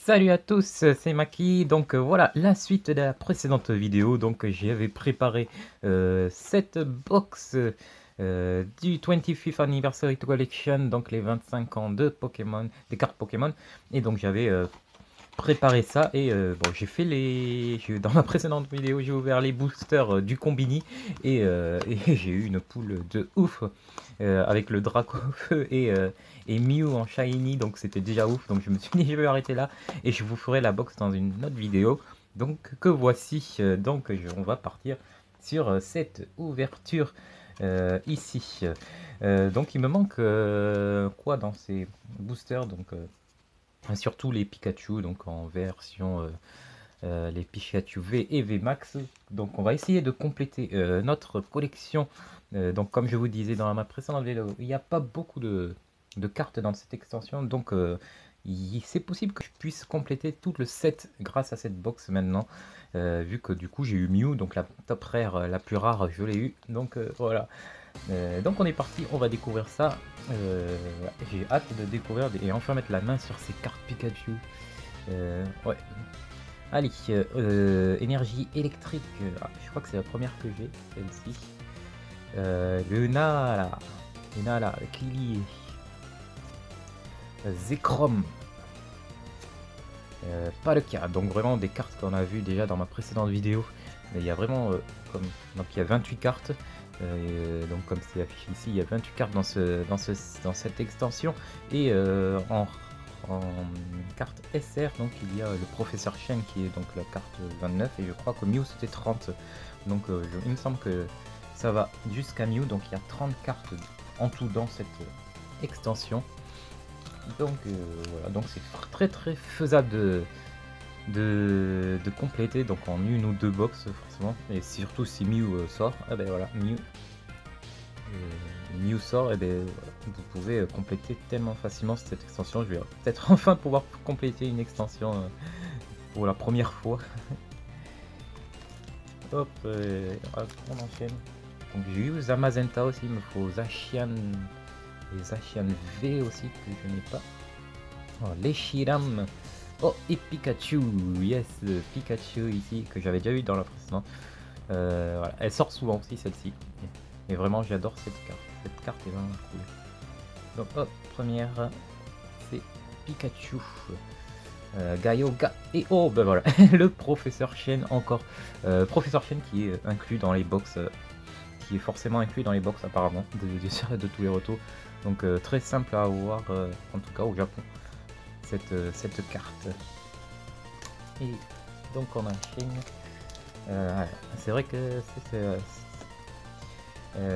Salut à tous, c'est Maki. Donc voilà la suite de la précédente vidéo. Donc j'avais préparé cette box du 25th Anniversary Collection, donc les 25 ans de Pokémon, des cartes Pokémon. Et donc j'avais préparé ça et bon, j'ai fait dans ma précédente vidéo j'ai ouvert les boosters du Combini et j'ai eu une poule de ouf avec le Dracofeu et Mew en shiny, donc c'était déjà ouf, donc je me suis dit je vais arrêter là et je vous ferai la box dans une autre vidéo. Donc que voici, on va partir sur cette ouverture ici. Donc il me manque quoi dans ces boosters, donc surtout les Pikachu, donc en version les Pikachu V et V Max. Donc on va essayer de compléter notre collection. Donc comme je vous disais dans ma précédente vidéo, il n'y a pas beaucoup de cartes dans cette extension, donc c'est possible que je puisse compléter tout le set grâce à cette box maintenant, vu que du coup j'ai eu Mew, donc la top rare la plus rare je l'ai eu, donc voilà. Donc on est parti, on va découvrir ça. Ouais, j'ai hâte de découvrir et enfin mettre la main sur ces cartes Pikachu. Ouais. Allez, énergie électrique. Je crois que c'est la première que j'ai, celle-ci. Le Nala, le Kili, Zekrom, pas le cas. Donc vraiment des cartes qu'on a vues déjà dans ma précédente vidéo. Mais il y a vraiment donc il y a 28 cartes. Donc comme c'est affiché ici, il y a 28 cartes dans cette extension. Et en carte SR, donc il y a le professeur Chen qui est donc la carte 29 et je crois que Mew c'était 30. Donc il me semble que ça va jusqu'à Mew, donc il y a 30 cartes en tout dans cette extension. Donc voilà, donc c'est très faisable de compléter donc en une ou deux box forcément, et surtout si Mew sort, ah ben voilà, Mew sort, et ben vous pouvez compléter tellement facilement cette extension. Je vais peut-être enfin pouvoir compléter une extension pour la première fois. Hop, on enchaîne. Donc j'ai eu Zamazenta aussi, il me faut Zacian et Zacian V aussi que je n'ai pas. Oh, les Shiram. Oh, et Pikachu, yes, Pikachu ici, que j'avais déjà eu dans la précédente. Voilà. Elle sort souvent aussi, celle-ci. Et vraiment, j'adore cette carte. Cette carte est vraiment cool. Donc, hop, première, c'est Pikachu. Gaioga. Et oh, ben voilà, le professeur Chen encore. Professeur Chen qui est inclus dans les box. Qui est forcément inclus dans les box apparemment, de tous les retours. Donc, très simple à avoir, en tout cas au Japon. Cette carte. Et donc on enchaîne. C'est vrai que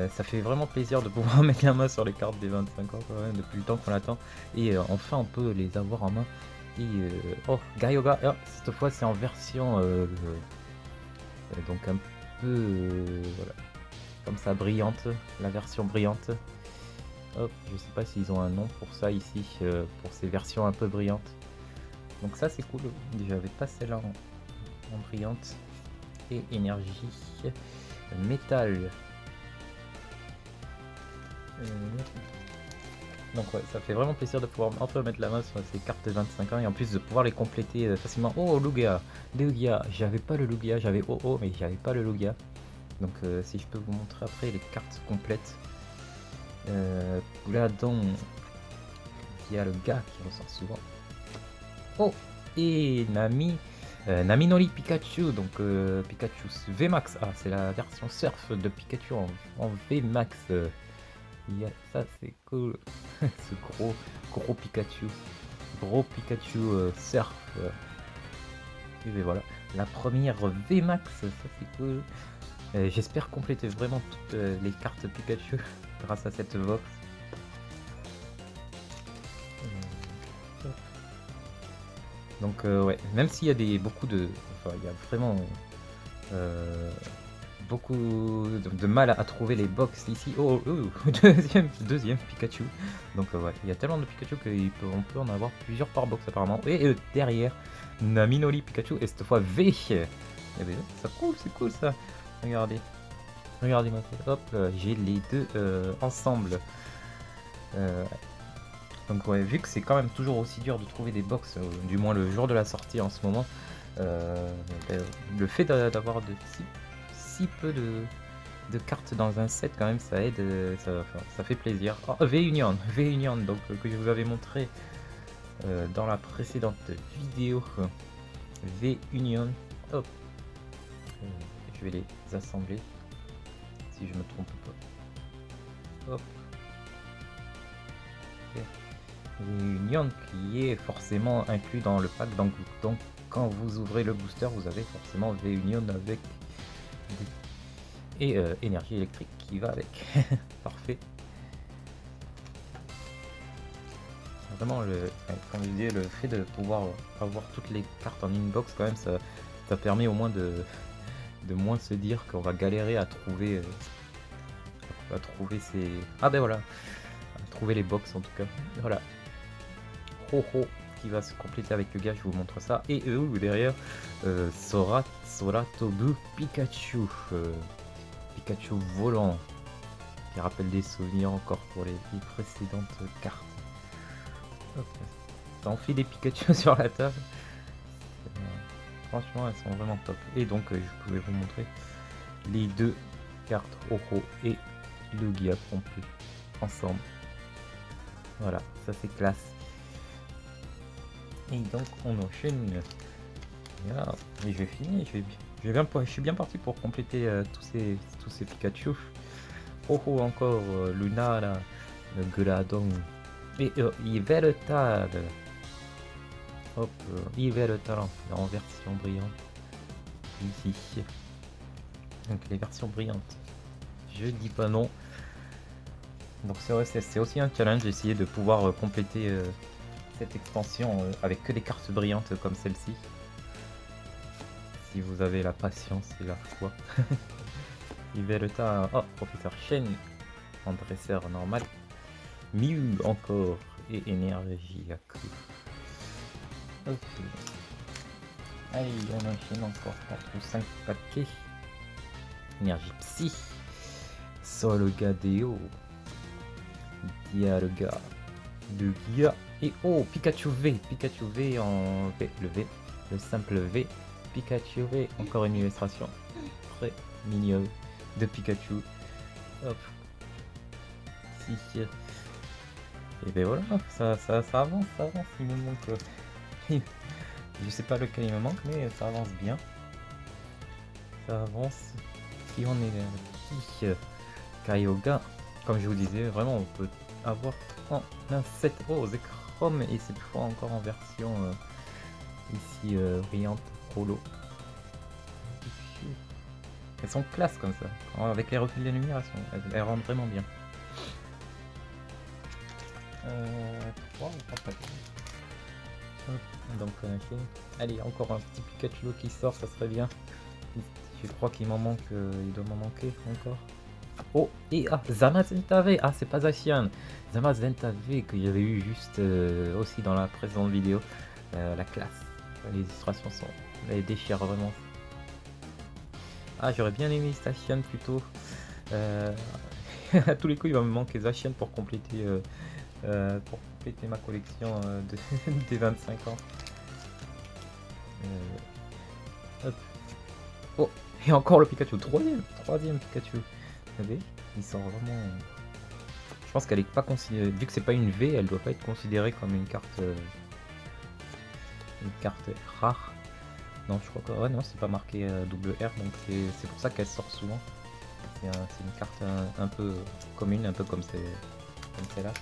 ça fait vraiment plaisir de pouvoir mettre la main sur les cartes des 25 ans quand même, depuis le temps qu'on attend. Et enfin on peut les avoir en main. Et oh, Gaioga, cette fois c'est en version donc un peu voilà, comme ça, brillante, la version brillante. Hop, je sais pas s'ils ont un nom pour ça ici, pour ces versions un peu brillantes. Donc ça c'est cool, j'avais pas celle-là en brillante. Et énergie, métal. Donc ouais, ça fait vraiment plaisir de pouvoir enfin mettre la main sur ces cartes de 25 ans et en plus de pouvoir les compléter facilement. Oh, Lugia, j'avais pas le Lugia, j'avais Oh, mais j'avais pas le Lugia. Donc si je peux vous montrer après les cartes complètes. Gladon, il y a le gars qui ressort souvent. Oh, et Naminori Pikachu, donc Pikachu VMAX. Ah, c'est la version surf de Pikachu en VMAX. Ça c'est cool. Ce gros Pikachu. Gros Pikachu surf. Et voilà, la première VMAX, ça c'est cool. J'espère compléter vraiment toutes les cartes Pikachu grâce à cette box. Donc ouais, même s'il y a il y a vraiment beaucoup de mal à trouver les box ici. Oh, deuxième Pikachu. Donc ouais, il y a tellement de Pikachu qu'on peut en avoir plusieurs par box apparemment. Et derrière, Naminori Pikachu, et cette fois V. Et bien, c'est cool ça. Regardez-moi ça. Hop, j'ai les deux ensemble. Donc ouais, vu que c'est quand même toujours aussi dur de trouver des box, du moins le jour de la sortie en ce moment, le fait d'avoir de si peu de cartes dans un set quand même ça aide, ça fait plaisir. Oh, V-Union, V-Union, donc que je vous avais montré dans la précédente vidéo. V-Union, hop, je vais les assembler si je me trompe pas. Hop. V-Union qui est forcément inclus dans le pack, donc quand vous ouvrez le booster vous avez forcément V-Union avec et énergie électrique qui va avec. Parfait. Vraiment comme je disais, le fait de pouvoir avoir toutes les cartes en inbox quand même ça permet au moins de moins se dire qu'on va galérer à trouver ces... Ah ben voilà, à trouver les box en tout cas. Voilà. Ho-Ho qui va se compléter avec le gars, je vous montre ça. Et derrière, Soratobu Pikachu. Pikachu volant. Qui rappelle des souvenirs encore pour les précédentes cartes. Hop. Ça en fait des Pikachu sur la table. Franchement, elles sont vraiment top. Et donc, je pouvais vous montrer les deux cartes Ho-Ho et Lugia complet ensemble. Voilà, ça c'est classe. Et donc on enchaîne. Voilà. Et je finis. Je suis bien parti pour compléter tous ces Pikachu. Oh encore Luna, là, le Gladon. Et Yveltal. Hop, Yveltal en version brillante. Ici. Donc les versions brillantes. Je dis pas non. Donc c'est aussi un challenge d'essayer de pouvoir compléter cette extension avec que des cartes brillantes comme celle-ci. Si vous avez la patience et la foi. Yveltal, oh, Professeur Chen en dresseur normal. Mew encore et énergie accrue. Ok. Allez, on enchaîne encore 4 ou 5 paquets. Énergie psy. Solgadeo. Dialga. Lugia. Et oh, Pikachu V. Pikachu V en V. Le simple V. Pikachu V. Encore une illustration très mignonne de Pikachu. Hop. Si. Et ben voilà, ça avance, il me manque. Je sais pas lequel il me manque, mais ça avance bien. Ça avance. Si on est Kyogre, comme je vous disais, vraiment on peut avoir en un set rose Chrome et cette fois encore en version ici brillante holo. Elles sont classe comme ça, avec les reflets de lumière elles rendent vraiment bien. 3 ou 4 paquets. Donc allez, encore un petit Pikachu qui sort, ça serait bien. Je crois qu'il m'en manque, il doit m'en manquer encore. Oh, et Zamazenta V, c'est pas Zacian. Zamazenta V que j'avais eu juste aussi dans la précédente vidéo. La classe, les illustrations sont, elles déchirent vraiment. J'aurais bien aimé Zacian plutôt. À tous les coups il va me manquer Zacian pour compléter ma collection des 25 ans. Hop. Oh, et encore le Pikachu, troisième Pikachu. Vous savez, il sort vraiment. Je pense qu'elle est pas considérée, vu que c'est pas une V, elle doit pas être considérée comme une carte rare. Non, je crois que ouais, non, c'est pas marqué double R, donc c'est pour ça qu'elle sort souvent. C'est une carte un peu commune, un peu comme celle-là.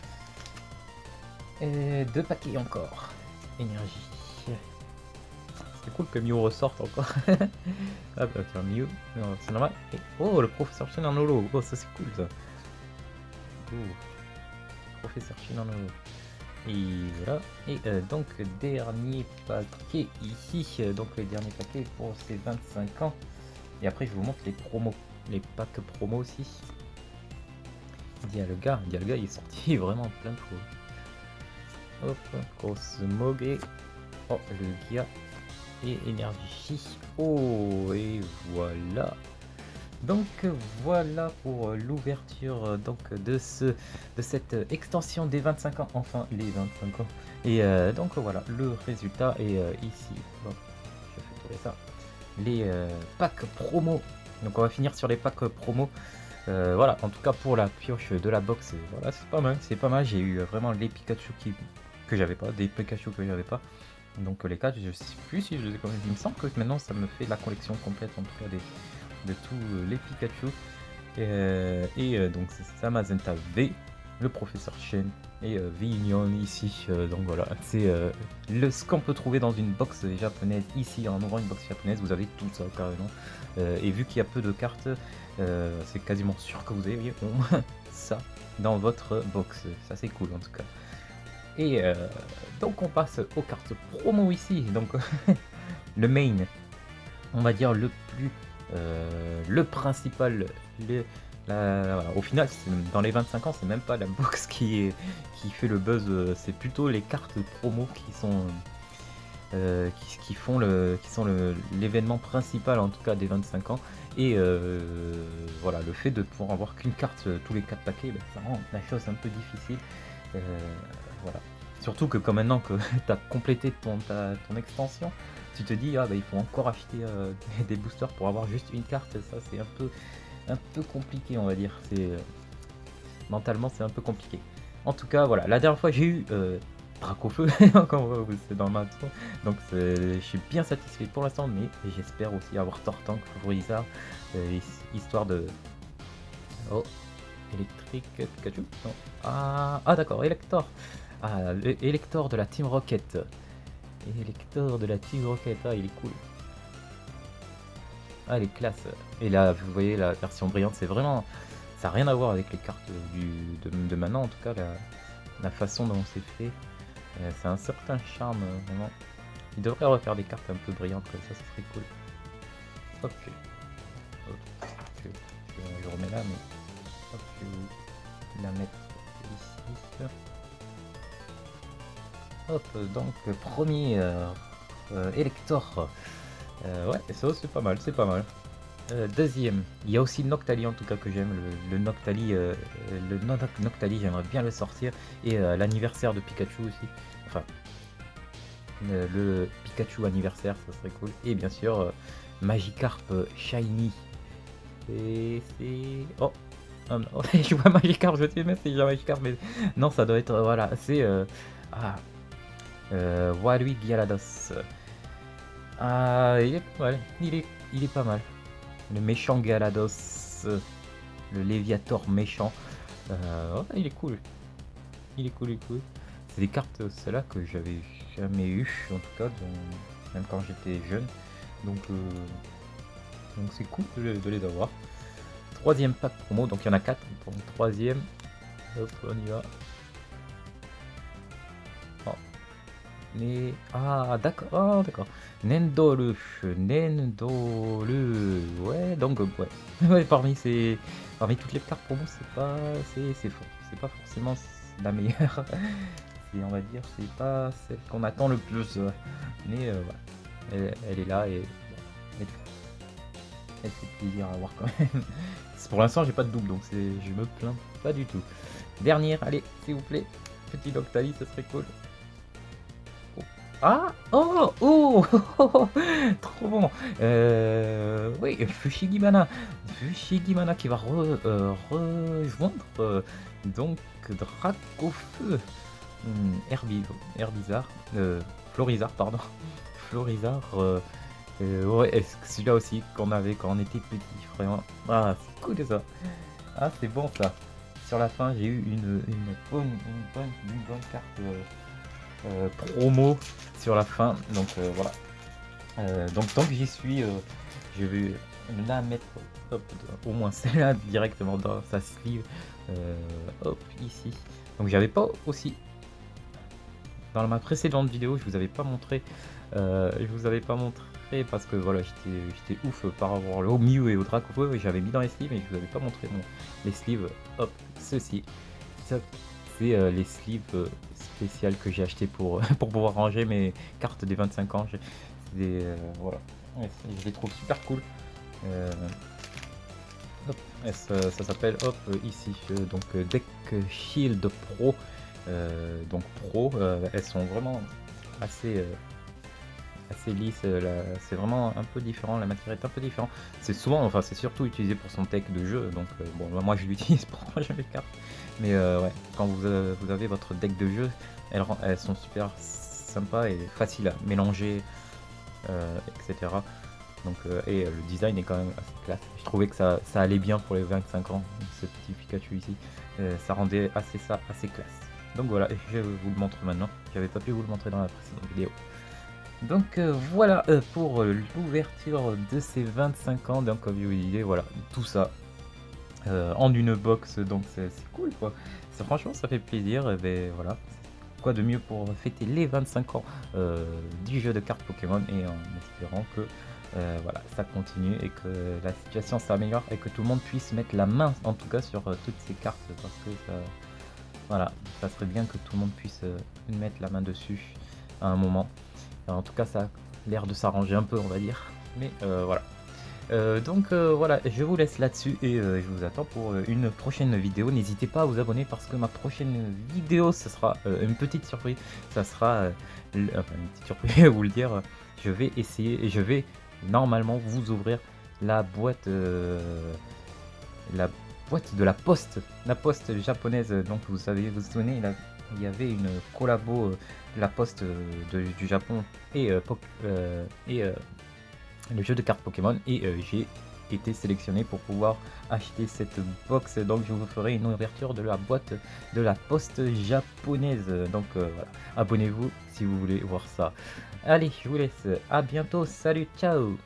Et 2 paquets encore. Énergie. C'est cool que Mew ressorte encore. Ah bah tiens, Mew, c'est normal. Et, oh, le professeur Chen en holo. Oh, ça c'est cool ça. Oh. Professeur Chen en holo. Et voilà. Et donc, dernier paquet ici. Donc, le dernier paquet pour ces 25 ans. Et après, je vous montre les promos. Les packs promos aussi. Dialga, il est sorti vraiment plein de choses. Hop, Cosmog et oh, le Gia et énergie. Oh, et voilà. Donc voilà pour l'ouverture donc de cette extension des 25 ans, enfin les 25 ans. Et donc voilà, le résultat est ici. Bon, je vais tourner ça. Les packs promo. Donc on va finir sur les packs promo. Voilà, en tout cas pour la pioche de la box, voilà, c'est pas mal. J'ai eu vraiment les Pikachu que j'avais pas, des Pikachu que j'avais pas. Donc les 4, je sais plus si je les ai quand même. Il me semble que maintenant ça me fait la collection complète en tout cas de tous les Pikachu. Donc c'est Magenta V, le professeur Chen et Vignon ici. Donc voilà, c'est ce qu'on peut trouver dans une box japonaise ici. En ouvrant une box japonaise, vous avez tout ça carrément. Et vu qu'il y a peu de cartes, c'est quasiment sûr que vous avez au moins ça dans votre box. Ça c'est cool en tout cas. Et donc on passe aux cartes promo ici. Donc le main, on va dire le principal. Voilà. Au final, dans les 25 ans, c'est même pas la box qui fait le buzz, c'est plutôt les cartes promo qui sont qui sont l'événement principal en tout cas des 25 ans. Et voilà, le fait de pouvoir avoir qu'une carte tous les 4 paquets, ben, ça rend la chose un peu difficile. Voilà. Surtout que comme maintenant que tu as complété ton extension, tu te dis ah bah il faut encore acheter des boosters pour avoir juste une carte. Ça c'est un peu compliqué, on va dire. Mentalement c'est un peu compliqué. En tout cas voilà, la dernière fois j'ai eu Dracofeu c'est dans ma tour. Donc je suis bien satisfait pour l'instant, mais j'espère aussi avoir Tortank, Florizard, histoire de... Oh, électrique Pikachu non. Ah d'accord, Elector. Ah, Elector de la Team Rocket. Elector de la Team Rocket, ah il est cool. Ah il est classe. Et là vous voyez la version brillante, c'est vraiment... Ça n'a rien à voir avec les cartes de maintenant, en tout cas la façon dont c'est fait. C'est un certain charme, vraiment. Il devrait refaire des cartes un peu brillantes comme ça serait cool. Ok. Je remets là, mais hop, je vais la mettre ici. Hop, donc premier Elector. Ouais, ça c'est pas mal, c'est pas mal. Deuxième, il y a aussi Noctali en tout cas que j'aime, le Noctali, Noctali j'aimerais bien le sortir, et l'anniversaire de Pikachu aussi, enfin le Pikachu anniversaire, ça serait cool, et bien sûr Magikarp Shiny, et c'est... Oh, non, je vois Magikarp, je sais même si j'ai Magikarp, mais non ça doit être, voilà, c'est Walui Gyarados. Ah, ouais, il est pas mal. Le méchant Galados, le Léviator méchant. Ouais, il est cool. Il est cool, il est cool. C'est des cartes, celles-là, que j'avais jamais eu, en tout cas, même quand j'étais jeune. Donc c'est cool de les avoir. Troisième pack promo, donc il y en a 4 pour le troisième. Hop, on y va. Oh. Mais... Ah, d'accord, oh, d'accord. Nendolu, ouais, donc ouais. Ouais, parmi toutes les cartes promo, c'est fort. C'est pas forcément la meilleure. On va dire, c'est pas celle qu'on attend le plus. Mais voilà. Elle est là et bon, elle fait plaisir à voir quand même. Pour l'instant, j'ai pas de double, donc je me plains pas du tout. Dernière, allez, s'il vous plaît. Petit Noctali, ça serait cool. Ah, oh, oh, oh, oh, trop bon. Oui, Fushigimana qui va rejoindre donc Dracofeu, Herbizarre, Florizard, pardon, Florizard. Ouais, celui-là aussi qu'on avait quand on était petit, vraiment. Ah, c'est cool ça. Ah, c'est bon ça. Sur la fin, j'ai eu une bonne carte. Promo sur la fin, donc voilà. Donc tant que j'y suis, je vais la mettre hop, au moins celle-là directement dans sa sleeve, hop, ici. Donc j'avais pas aussi dans ma précédente vidéo, je vous avais pas montré parce que voilà, j'étais ouf par rapport au Mew et au Dracofeu, et j'avais mis dans les sleeves, mais je vous avais pas montré les sleeves. Hop, ceci, ça c'est les sleeves spéciales que j'ai acheté pour pouvoir ranger mes cartes des 25 ans. Voilà, ouais, je les trouve super cool. Hop, ça s'appelle hop ici donc Deck Shield Pro. Donc Pro, elles sont vraiment assez assez lisses. C'est vraiment un peu différent, la matière est un peu différente. C'est souvent, enfin c'est surtout utilisé pour son deck de jeu. Donc bon, bah, moi je l'utilise pour ranger mes cartes. Mais ouais, quand vous avez votre deck de jeu, elles sont super sympas et faciles à mélanger, etc. Donc, et le design est quand même assez classe. Je trouvais que ça allait bien pour les 25 ans, ce petit Pikachu ici. Ça rendait ça assez classe. Donc voilà, je vous le montre maintenant. J'avais pas pu vous le montrer dans la précédente vidéo. Donc voilà pour l'ouverture de ces 25 ans. Donc comme je vous disais, voilà, tout ça en une box. Donc c'est cool quoi. Franchement, ça fait plaisir. Et ben voilà. Quoi de mieux pour fêter les 25 ans du jeu de cartes Pokémon, et en espérant que voilà, ça continue et que la situation s'améliore et que tout le monde puisse mettre la main en tout cas sur toutes ces cartes, parce que ça, voilà, ça serait bien que tout le monde puisse mettre la main dessus à un moment. En tout cas, ça a l'air de s'arranger un peu, on va dire, mais voilà. Donc voilà, je vous laisse là-dessus et je vous attends pour une prochaine vidéo. N'hésitez pas à vous abonner parce que ma prochaine vidéo, ce sera une petite surprise. Ça sera enfin, une petite surprise, je vais vous le dire. Je vais essayer et je vais normalement vous ouvrir la boîte de la poste japonaise. Donc vous savez, vous vous souvenez, il y avait une collabo la poste du Japon et le jeu de cartes Pokémon, et j'ai été sélectionné pour pouvoir acheter cette box. Donc je vous ferai une ouverture de la boîte de la poste japonaise. Donc voilà, abonnez-vous si vous voulez voir ça. Allez, je vous laisse, à bientôt, salut, ciao.